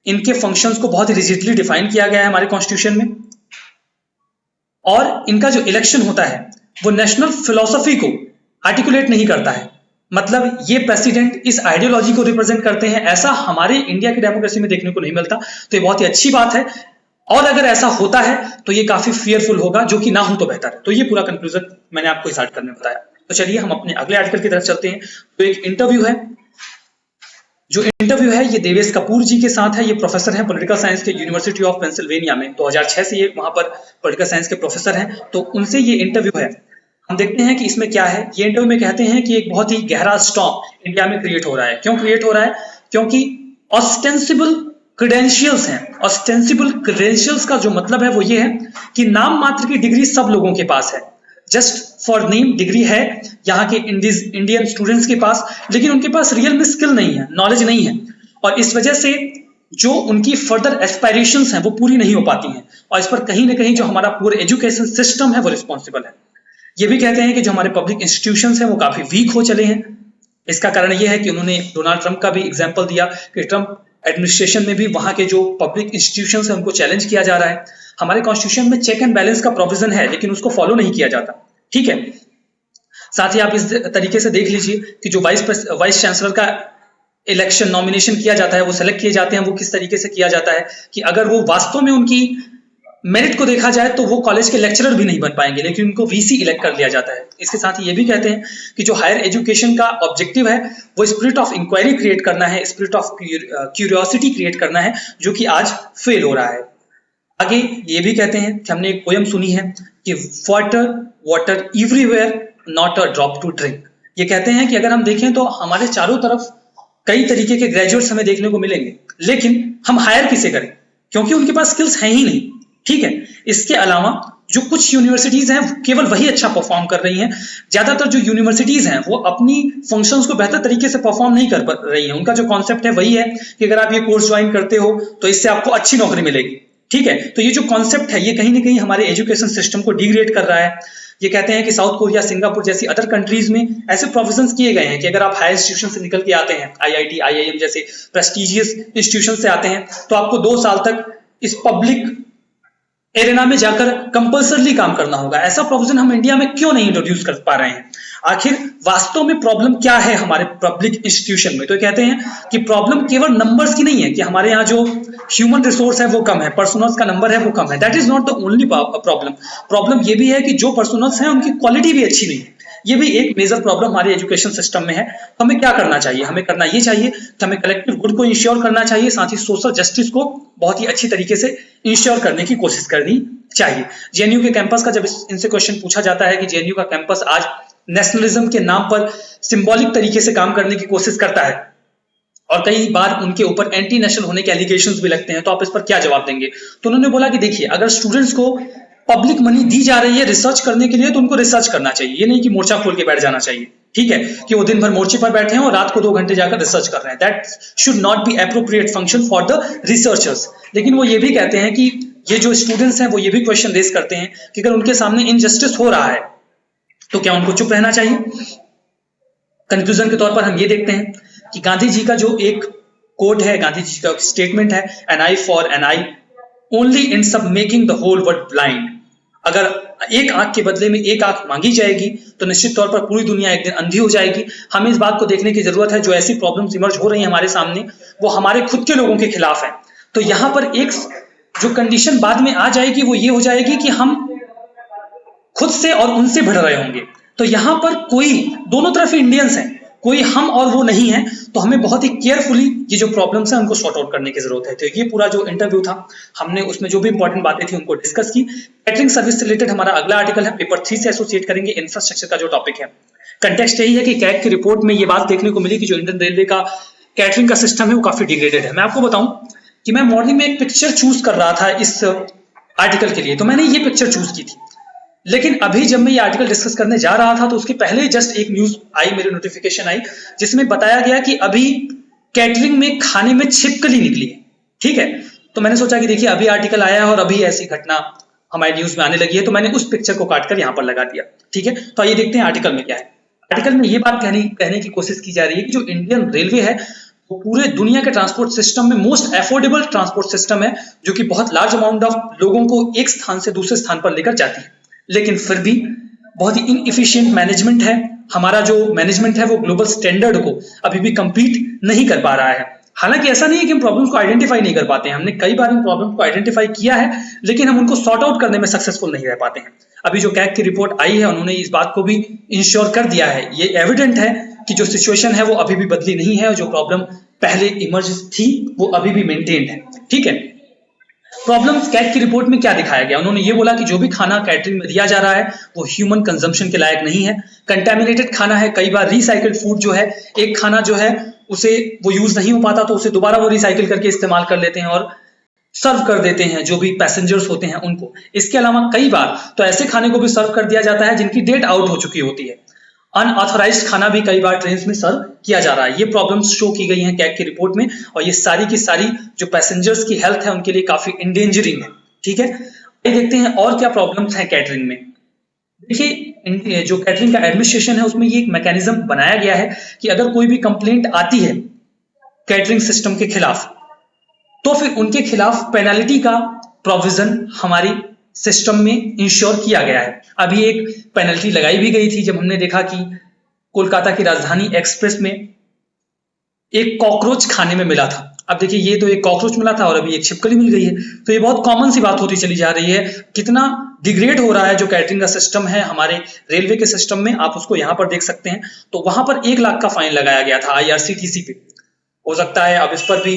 इनके फंक्शंस को बहुत ही रिजिडली डिफाइन किया गया है हमारे कॉन्स्टिट्यूशन में, और इनका जो इलेक्शन होता है वो नेशनल फिलॉसफी को आर्टिकुलेट नहीं करता है। मतलब ये प्रेसिडेंट इस आइडियोलॉजी को रिप्रेजेंट करते हैं, ऐसा हमारे इंडिया की डेमोक्रेसी में देखने को नहीं मिलता। तो ये बहुत ही अच्छी बात है, और अगर ऐसा होता है तो ये काफी फियरफुल होगा, जो कि ना हो तो बेहतर है। तो ये पूरा कंक्लूजन मैंने आपको इस आर्टिकल में बताया। तो चलिए हम अपने अगले आर्टिकल की तरफ चलते हैं। तो एक इंटरव्यू है, जो इंटरव्यू है ये देवेश कपूर जी के साथ है। ये प्रोफेसर हैं पॉलिटिकल साइंस के यूनिवर्सिटी ऑफ पेंसिल्वेनिया में। 2006 से ये वहां पर पॉलिटिकल साइंस के प्रोफेसर हैं। तो उनसे ये इंटरव्यू है, हम देखते हैं कि इसमें क्या है। ये इंटरव्यू में कहते हैं कि एक बहुत ही गहरा स्टॉर्म इंडिया में क्रिएट हो रहा है। क्यों क्रिएट हो रहा है? क्योंकि ऑस्टेंसिबल क्रेडेंशियल्स हैं। ऑस्टेंसिबल क्रेडेंशियल्स का जो मतलब है वो ये है कि नाम मात्र की डिग्री सब लोगों के पास है, जस्ट फॉर नेम डिग्री है यहाँ के इंडियन स्टूडेंट्स के पास, लेकिन उनके पास रियल में स्किल नहीं है, नॉलेज नहीं है, और इस वजह से जो उनकी फर्दर एस्पायरेशंस हैं वो पूरी नहीं हो पाती हैं, और इस पर कहीं ना कहीं जो हमारा पूरे एजुकेशन सिस्टम है वो रिस्पॉन्सिबल है। ये भी कहते हैं कि जो हमारे पब्लिक इंस्टीट्यूशंस हैं वो काफी वीक हो चले हैं। इसका कारण ये है कि उन्होंने डोनाल्ड ट्रंप का भी एग्जाम्पल दिया कि ट्रंप एडमिनिस्ट्रेशन में भी वहां के जो पब्लिक इंस्टीट्यूशंस हैं उनको चैलेंज किया जा रहा है। हमारे कॉन्स्टिट्यूशन में चेक एंड बैलेंस का प्रोविजन है, लेकिन उसको फॉलो नहीं किया जाता। ठीक है, साथ ही आप इस तरीके से देख लीजिए कि जो वाइस चांसलर का इलेक्शन नॉमिनेशन किया जाता है, वो सेलेक्ट किए जाते हैं, वो किस तरीके से किया जाता है कि अगर वो वास्तव में उनकी मेरिट को देखा जाए तो वो कॉलेज के लेक्चरर भी नहीं बन पाएंगे, लेकिन उनको वीसी इलेक्ट कर लिया जाता है। इसके साथ ही ये भी कहते हैं कि जो हायर एजुकेशन का ऑब्जेक्टिव है वो स्पिरिट ऑफ इंक्वायरी क्रिएट करना है, स्पिरिट ऑफ क्यूरियोसिटी क्रिएट करना है, जो कि आज फेल हो रहा है। आगे ये भी कहते हैं कि हमने एक पोयम सुनी है कि water water everywhere not a drop to drink. ये कहते हैं कि अगर हम देखें तो हमारे चारों तरफ कई तरीके के ग्रेजुएट्स हमें देखने को मिलेंगे, लेकिन हम हायर किसे करें, क्योंकि उनके पास स्किल्स हैं ही नहीं। ठीक है, इसके अलावा जो कुछ यूनिवर्सिटीज हैं केवल वही अच्छा परफॉर्म कर रही हैं। ज्यादातर जो यूनिवर्सिटीज हैं वो अपनी फंक्शंस को बेहतर तरीके से परफॉर्म नहीं कर रही हैं। उनका जो कॉन्सेप्ट है वही है कि अगर आप ये कोर्स ज्वाइन करते हो तो इससे आपको अच्छी नौकरी मिलेगी। ठीक है, तो ये जो कॉन्सेप्ट है ये कहीं ना कहीं हमारे एजुकेशन सिस्टम को डिग्रेड कर रहा है। ये कहते हैं कि साउथ कोरिया, सिंगापुर जैसी अदर कंट्रीज में ऐसे प्रोविजंस किए गए हैं कि अगर आप हायर इंस्टीट्यूशन से निकल के आते हैं, आईआईटी, आईआईएम जैसे प्रेस्टिजियस इंस्टीट्यूशन से आते हैं, तो आपको 2 साल तक इस पब्लिक एरेना में जाकर कंपल्सरली काम करना होगा। ऐसा प्रोविजन हम इंडिया में क्यों नहीं इंट्रोड्यूस कर पा रहे हैं? आखिर वास्तव में प्रॉब्लम क्या है हमारे पब्लिक इंस्टीट्यूशन में? तो कहते हैं कि प्रॉब्लम केवल नंबर्स की नहीं है कि हमारे यहाँ जो ह्यूमन रिसोर्स है वो कम है, पर्सनल्स का नंबर है वो कम है। That is not the only problem. Problem ये भी है कि जो पर्सनल्स हैं उनकी क्वालिटी भी अच्छी नहीं है। ये भी एक मेजर प्रॉब्लम हमारे एजुकेशन सिस्टम में है। हमें क्या करना चाहिए? हमें करना ये चाहिए कि हमें कलेक्टिव गुड को इंश्योर करना चाहिए, साथ ही सोशल जस्टिस को बहुत ही अच्छी तरीके से इंश्योर करने की कोशिश करनी चाहिए। जेएनयू के कैंपस का जब इनसे क्वेश्चन पूछा जाता है कि जेएनयू का कैंपस आज नेशनलिज्म के नाम पर सिंबॉलिक तरीके से काम करने की कोशिश करता है और कई बार उनके ऊपर एंटी नेशनल होने के एलिगेशंस भी लगते हैं, तो आप इस पर क्या जवाब देंगे? तो उन्होंने बोला कि देखिए, अगर स्टूडेंट्स को पब्लिक मनी दी जा रही है रिसर्च करने के लिए तो उनको रिसर्च करना चाहिए। ये नहीं कि मोर्चा खोल के बैठ जाना चाहिए। ठीक है, कि वो दिन भर मोर्चे पर बैठे हैं और रात को 2 घंटे जाकर रिसर्च कर रहे हैं। That should not be appropriate function for the researchers. लेकिन वो ये भी कहते हैं कि ये जो स्टूडेंट्स हैं वो ये भी क्वेश्चन रेज करते हैं कि अगर उनके सामने इनजस्टिस हो रहा है तो क्या उनको चुप रहना चाहिए? कंक्लूजन के तौर पर हम ये देखते हैं कि गांधी जी का जो एक कोट है, गांधी जी का स्टेटमेंट है, an eye for an eye only ends up making the whole world blind. अगर एक आंख के बदले में एक आंख मांगी जाएगी तो निश्चित तौर पर पूरी दुनिया एक दिन अंधी हो जाएगी। हमें इस बात को देखने की जरूरत है जो ऐसी प्रॉब्लम्स इमर्ज हो रही हैं हमारे सामने वो हमारे खुद के लोगों के खिलाफ है। तो यहाँ पर एक जो कंडीशन बाद में आ जाएगी वो ये हो जाएगी कि हम खुद से और उनसे भिड़ रहे होंगे। तो यहाँ पर कोई दोनों तरफ इंडियंस हैं, कोई हम और वो नहीं है। तो हमें बहुत ही केयरफुली ये जो प्रॉब्लम्स हैं उनको सॉर्ट आउट करने की जरूरत है। तो ये पूरा जो इंटरव्यू था हमने उसमें जो भी इंपॉर्टेंट बातें थी उनको डिस्कस की। कैटरिंग सर्विस से रिलेटेड हमारा अगला आर्टिकल है, पेपर 3 से एसोसिएट करेंगे इंफ्रास्ट्रक्चर का जो टॉपिक है। कंटेक्स्ट यही है कि कैट की रिपोर्ट में ये बात देखने को मिली कि जो इंडियन रेलवे का कैटरिंग का सिस्टम है वो काफी डिग्रेडेड है। मैं आपको बताऊं कि मैं मॉर्निंग में एक पिक्चर चूज कर रहा था इस आर्टिकल के लिए, तो मैंने ये पिक्चर चूज की थी। लेकिन अभी जब मैं ये आर्टिकल डिस्कस करने जा रहा था तो उसके पहले जस्ट एक न्यूज आई, मेरी नोटिफिकेशन आई जिसमें बताया गया कि अभी कैटरिंग में खाने में छिपकली निकली है। ठीक है, तो मैंने सोचा कि देखिए अभी आर्टिकल आया है और अभी ऐसी घटना हमारे न्यूज में आने लगी है, तो मैंने उस पिक्चर को काटकर यहाँ पर लगा दिया। ठीक है, तो आइए देखते हैं आर्टिकल में क्या है। आर्टिकल में ये बात कहने की कोशिश की जा रही है कि जो इंडियन रेलवे है वो पूरे दुनिया के ट्रांसपोर्ट सिस्टम में मोस्ट एफोर्डेबल ट्रांसपोर्ट सिस्टम है, जो कि बहुत लार्ज अमाउंट ऑफ लोगों को एक स्थान से दूसरे स्थान पर लेकर जाती है। लेकिन फिर भी बहुत ही इनएफिशिएंट मैनेजमेंट है। हमारा जो मैनेजमेंट है वो ग्लोबल स्टैंडर्ड को अभी भी कंप्लीट नहीं कर पा रहा है। हालांकि ऐसा नहीं है कि हम प्रॉब्लम्स को आइडेंटिफाई नहीं कर पाते हैं, हमने कई बार इन प्रॉब्लम्स को आइडेंटिफाई किया है, लेकिन हम उनको सॉर्ट आउट करने में सक्सेसफुल नहीं रह पाते हैं। अभी जो कैग की रिपोर्ट आई है उन्होंने इस बात को भी इंश्योर कर दिया है, ये एविडेंट है कि जो सिचुएशन है वो अभी भी बदली नहीं है और जो प्रॉब्लम पहले इमर्ज थी वो अभी भी मेंटेन्ड है। ठीक है, प्रॉब्लम्स कैग की रिपोर्ट में क्या दिखाया गया, उन्होंने ये बोला कि जो भी खाना कैटरिंग में दिया जा रहा है वो ह्यूमन कंजम्पशन के लायक नहीं है, कंटेमिनेटेड खाना है। कई बार रिसाइकल्ड फूड जो है, एक खाना जो है उसे वो यूज नहीं हो पाता तो उसे दोबारा वो रिसाइकिल करके इस्तेमाल कर लेते हैं और सर्व कर देते हैं जो भी पैसेंजर्स होते हैं उनको। इसके अलावा कई बार तो ऐसे खाने को भी सर्व कर दिया जाता है जिनकी डेट आउट हो चुकी होती है। अनऑथराइज्ड खाना भी कई बार ट्रेन में सर्व किया जा रहा है। ये प्रॉब्लम्स शो की गई हैं कैग की रिपोर्ट में और ये सारी की सारी जो पैसेंजर्स की हेल्थ है उनके लिए काफी इंडेंजरिंग है। ठीक है, ये देखते हैं और क्या प्रॉब्लम्स हैं कैटरिंग में। देखिए जो कैटरिंग का एडमिनिस्ट्रेशन है उसमें ये एक मैकेनिज्म बनाया गया है कि अगर कोई भी कंप्लेंट आती है कैटरिंग सिस्टम के खिलाफ तो फिर उनके खिलाफ पेनल्टी का प्रोविजन हमारी सिस्टम में इंश्योर किया गया है। अभी एक पेनल्टी लगाई भी गई थी जब हमने देखा कि कोलकाता की राजधानी एक्सप्रेस में एक कॉकरोच खाने में मिला था। अब देखिए ये तो एक कॉकरोच मिला था और अभी एक छिपकली मिल गई है, तो ये बहुत कॉमन सी बात होती चली जा रही है। कितना डिग्रेड हो रहा है जो कैटरिंग का सिस्टम है हमारे रेलवे के सिस्टम में, आप उसको यहाँ पर देख सकते हैं। तो वहां पर 1 लाख का फाइन लगाया गया था IRCTC पे। हो सकता है अब इस पर भी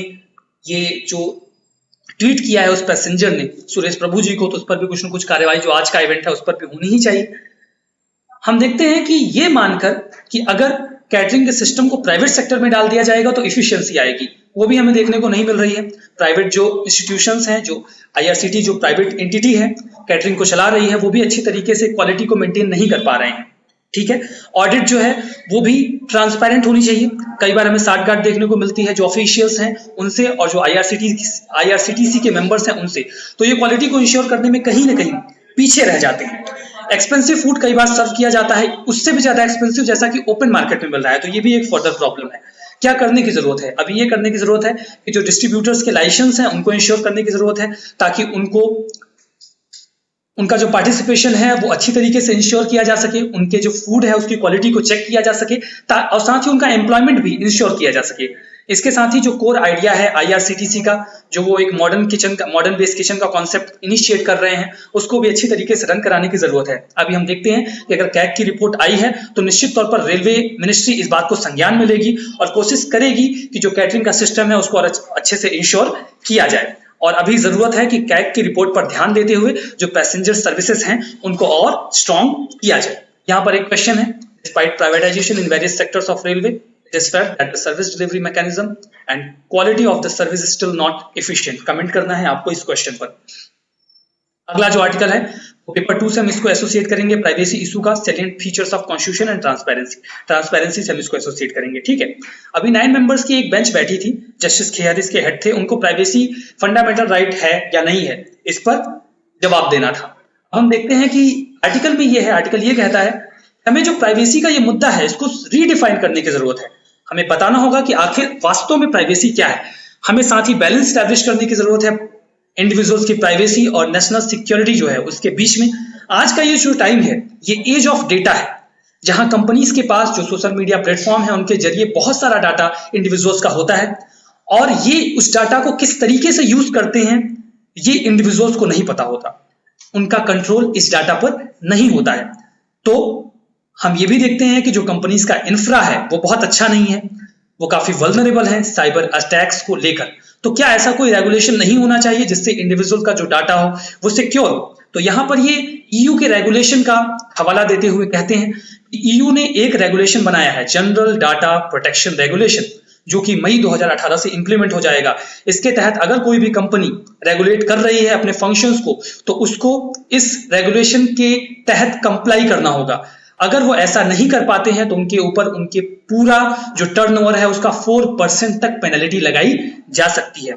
ये जो ट्वीट किया है उस पैसेंजर ने सुरेश प्रभु जी को, तो उस पर भी कुछ न कुछ कार्रवाई जो आज का इवेंट है उस पर भी होनी ही चाहिए। हम देखते हैं कि ये मानकर कि अगर कैटरिंग के सिस्टम को प्राइवेट सेक्टर में डाल दिया जाएगा तो इफिशियंसी आएगी, वो भी हमें देखने को नहीं मिल रही है। प्राइवेट जो इंस्टीट्यूशंस हैं, जो IRCT जो प्राइवेट एंटिटी है कैटरिंग को चला रही है, वो भी अच्छी तरीके से क्वालिटी को मेंटेन नहीं कर पा रहे हैं। ठीक है, ऑडिट जो है वो भी ट्रांसपेरेंट होनी चाहिए। कई बार हमें साठगांठ देखने को मिलती है जो ऑफिशियल्स हैं उनसे और जो IRCTC के मेंबर्स हैं उनसे, तो ये क्वालिटी को इंश्योर करने में कहीं ना कहीं पीछे रह जाते हैं। एक्सपेंसिव फूड कई बार सर्व किया जाता है, उससे भी ज्यादा एक्सपेंसिव जैसा कि ओपन मार्केट में मिल रहा है, तो ये भी एक फर्दर प्रॉब्लम है। क्या करने की जरूरत है, अभी ये करने की जरूरत है कि जो डिस्ट्रीब्यूटर्स के लाइसेंस हैं उनको इंश्योर करने की जरूरत है ताकि उनका जो पार्टिसिपेशन है वो अच्छी तरीके से इंश्योर किया जा सके, उनके जो फूड है उसकी क्वालिटी को चेक किया जा सके और साथ ही उनका एम्प्लॉयमेंट भी इंश्योर किया जा सके। इसके साथ ही जो कोर आइडिया है IRCTC का, जो वो एक मॉडर्न बेस्ड किचन का कॉन्सेप्ट इनिशिएट कर रहे हैं, उसको भी अच्छी तरीके से रन कराने की जरूरत है। अभी हम देखते हैं कि अगर कैग की रिपोर्ट आई है तो निश्चित तौर पर रेलवे मिनिस्ट्री इस बात को संज्ञान में लेगी और कोशिश करेगी कि जो कैटरिंग का सिस्टम है उसको और अच्छे से इंश्योर किया जाए। और अभी जरूरत है कि कैग की रिपोर्ट पर ध्यान देते हुए जो पैसेंजर सर्विसेज हैं उनको और स्ट्रॉन्ग किया जाए। यहाँ पर एक क्वेश्चन है, despite privatisation in various sectors of railway, it is felt that the service delivery mechanism and quality of the service is still not efficient। Comment करना है आपको इस क्वेश्चन पर। अगला जो आर्टिकल है वो पेपर 2 से हम इसको एसोसिएट करेंगे, प्राइवेसी इशू का salient features of constitution and transparency से हम इसको एसोसिएट करेंगे। ठीक है, अभी 9 मेंबर्स की एक बेंच बैठी थी, जस्टिस खेहर इसके हेड थे, उनको प्राइवेसी फंडामेंटल राइट है या नहीं है इस पर जवाब देना था। हम देखते हैं कि आर्टिकल में ये है, आर्टिकल ये कहता है हमें जो प्राइवेसी का ये मुद्दा है इसको रीडिफाइन करने की जरूरत है। हमें बताना होगा कि आखिर वास्तव में प्राइवेसी क्या है। हमें साथ ही बैलेंस स्टैब्लिश करने की जरूरत है इंडिविजुअल्स की प्राइवेसी और नेशनल सिक्योरिटी जो है उसके बीच में। आज का ये जो टाइम है, ये एज ऑफ डेटा है, जहां कंपनीज के पास जो सोशल मीडिया प्लेटफॉर्म है उनके जरिए बहुत सारा डाटा इंडिविजुअल्स का होता है, और ये उस डाटा को किस तरीके से यूज करते हैं ये इंडिविजुअल्स को नहीं पता होता, उनका कंट्रोल इस डाटा पर नहीं होता है। तो हम ये भी देखते हैं कि जो कंपनीज का इंफ्रा है वो बहुत अच्छा नहीं है, वो काफी वल्नरेबल है साइबर अटैक्स को लेकर। तो क्या ऐसा कोई रेगुलेशन नहीं होना चाहिए जिससे इंडिविजुअल का जो डाटा हो वो सिक्योर हो? तो यहां पर ये ईयू के रेगुलेशन का हवाला देते हुए कहते हैं कि ईयू ने एक रेगुलेशन बनाया है, जनरल डाटा प्रोटेक्शन रेगुलेशन, जो कि मई 2018 से इंप्लीमेंट हो जाएगा। इसके तहत अगर कोई भी कंपनी रेगुलेट कर रही है अपने फंक्शंस को, तो उसको इस रेगुलेशन के तहत कंप्लाई करना होगा। अगर वो ऐसा नहीं कर पाते हैं तो उनके ऊपर उनके पूरा जो टर्नओवर है उसका 4% तक पेनल्टी लगाई जा सकती है।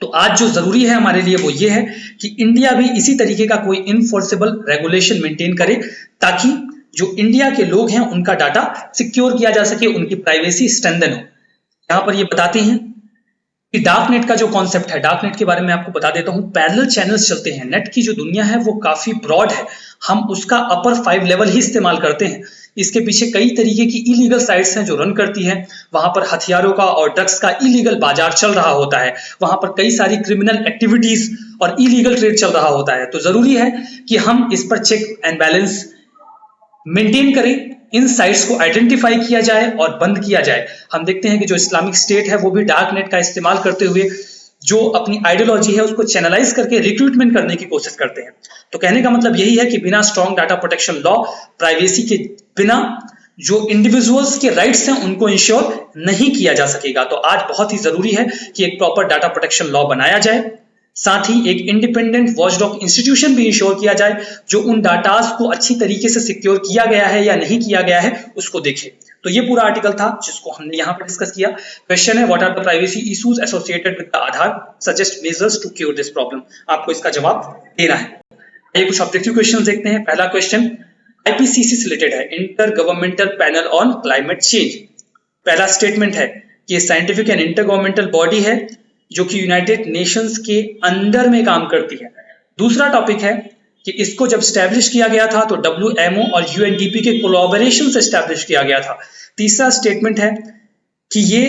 तो आज जो जरूरी है हमारे लिए वो ये है कि इंडिया भी इसी तरीके का कोई इनफोर्सेबल रेगुलेशन मेंटेन करे, ताकि जो इंडिया के लोग हैं उनका डाटा सिक्योर किया जा सके, उनकी प्राइवेसी स्ट्रेंथन हो। यहां पर ये बताते हैं कि डार्क नेट का जो कॉन्सेप्ट है, डार्क नेट के बारे में आपको बता देता हूं। पैरेलल चैनल्स चलते हैं, नेट की जो दुनिया है वो काफी ब्रॉड है, हम उसका अपर 5 लेवल ही इस्तेमाल करते हैं। इसके पीछे कई तरीके की इलीगल साइट्स हैं जो रन करती हैं, वहां पर हथियारों का और ड्रग्स का इलीगल बाजार चल रहा होता है, वहां पर कई सारी क्रिमिनल एक्टिविटीज और इलीगल ट्रेड चल रहा होता है। तो जरूरी है कि हम इस पर चेक एंड बैलेंस मेंटेन करें, इन साइट्स को आइडेंटिफाई किया जाए और बंद किया जाए। हम देखते हैं कि जो इस्लामिक स्टेट है वो भी डार्क नेट का इस्तेमाल करते हुए जो अपनी आइडियोलॉजी है उसको चैनलाइज करके रिक्रूटमेंट करने की कोशिश करते हैं। तो कहने का मतलब यही है कि बिना strong data protection law, privacy के बिना जो इंडिविजुअल्स के राइट्स हैं उनको इंश्योर नहीं किया जा सकेगा। तो आज बहुत ही जरूरी है कि एक प्रॉपर डाटा प्रोटेक्शन लॉ बनाया जाए, साथ ही एक इंडिपेंडेंट वॉचडॉग इंस्टीट्यूशन भी इंश्योर किया जाए जो उन डाटास को अच्छी तरीके से सिक्योर किया गया है या नहीं किया गया है उसको देखे। तो ये पूरा आर्टिकल था जिसको हमने यहाँ पर डिस्कस किया। क्वेश्चन है, what are the privacy issues associated with the Aadhaar, suggest measures to cure this problem. आपको इसका जवाब देना है। ये कुछ ऑब्जेक्टिव क्वेश्चन देखते हैं। पहला क्वेश्चन आईपीसीसी से रिलेटेड है, inter governmental panel on climate change. पहला स्टेटमेंट है कि ये scientific and inter governmental body है जो कि यूनाइटेड नेशंस के अंडर में काम करती है। दूसरा टॉपिक है कि इसको जब स्टैब्लिश किया गया था तो WMO और UNDP के कोलैबोरेशन से स्टैब्लिश किया गया था। तीसरा स्टेटमेंट है कि ये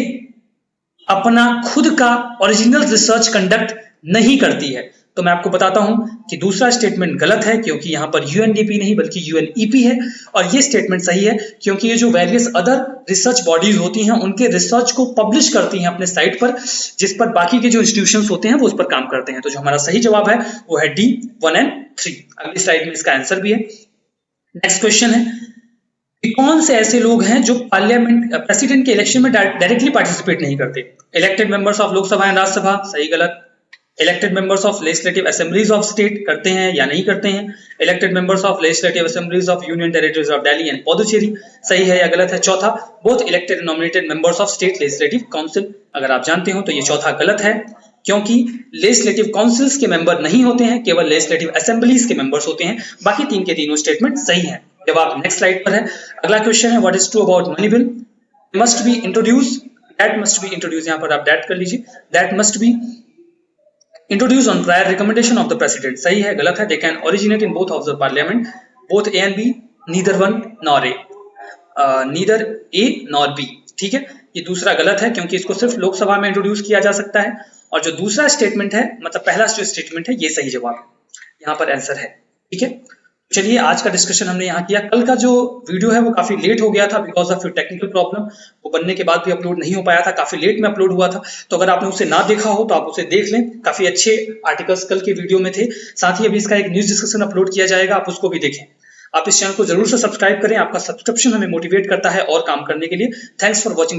अपना खुद का ओरिजिनल रिसर्च कंडक्ट नहीं करती है। तो मैं आपको बताता हूं कि दूसरा स्टेटमेंट गलत है, क्योंकि यहां पर UNDP नहीं बल्कि UNEP है, और ये स्टेटमेंट सही है क्योंकि ये जो वेरियस अदर रिसर्च बॉडीज होती हैं उनके रिसर्च को पब्लिश करती हैं अपने साइट पर, जिस पर बाकी के जो इंस्टीट्यूशंस होते हैं वो उस पर काम करते हैं। तो जो हमारा सही जवाब है वो है D 1 and 3। अगली स्लाइड में इसका आंसर भी है। नेक्स्ट क्वेश्चन है कि कौन से ऐसे लोग हैं जो पार्लियामेंट प्रेसिडेंट के इलेक्शन में डायरेक्टली पार्टिसिपेट नहीं करते? Elected members of Lok Sabha and Rajya Sabha, सही गलत। Elected members of legislative assemblies of state, करते हैं या नहीं करते हैं। Elected members of legislative assemblies of union territories of Delhi and Puducherry, सही है या गलत है। चौथा, both elected and nominated members of state legislative council. अगर आप जानते हो तो ये चौथा गलत है, क्योंकि लेजिस्लेटिव काउंसिल्स के मेंबर नहीं होते हैं, केवल लेजिस्लेटिव असेंबलीज के मेंबर्स होते हैं। बाकी तीन के तीनों स्टेटमेंट सही है। जवाब नेक्स्ट स्लाइड पर है। अगला क्वेश्चन है, what is true about money bill? Must be introduce, that must be introduce, यहां पर आप दैट कर लीजिए, that must be introduced on prior recommendation of the president, सही है गलत है। they can originate in both houses of parliament, both A and B, neither one nor A, neither A nor B, ठीक है। ये दूसरा गलत है क्योंकि इसको सिर्फ लोकसभा में इंट्रोड्यूस किया जा सकता है, और जो दूसरा स्टेटमेंट है मतलब पहला जो स्टेटमेंट है ये सही जवाब है, यहाँ पर आंसर है, ठीक है। चलिए आज का डिस्कशन हमने यहाँ किया। कल का जो वीडियो है वो काफी लेट हो गया था बिकॉज ऑफ टेक्निकल प्रॉब्लम, वो बनने के बाद भी अपलोड नहीं हो पाया था, काफी लेट में अपलोड हुआ था। तो अगर आपने उसे ना देखा हो तो आप उसे देख लें, काफी अच्छे आर्टिकल्स कल के वीडियो में थे। साथ ही अभी इसका एक न्यूज डिस्कशन अपलोड किया जाएगा, आप उसको भी देखें। आप इस चैनल को जरूर से सब्सक्राइब करें, आपका सब्सक्रिप्शन हमें मोटिवेट करता है और काम करने के लिए। Thanks for watching this.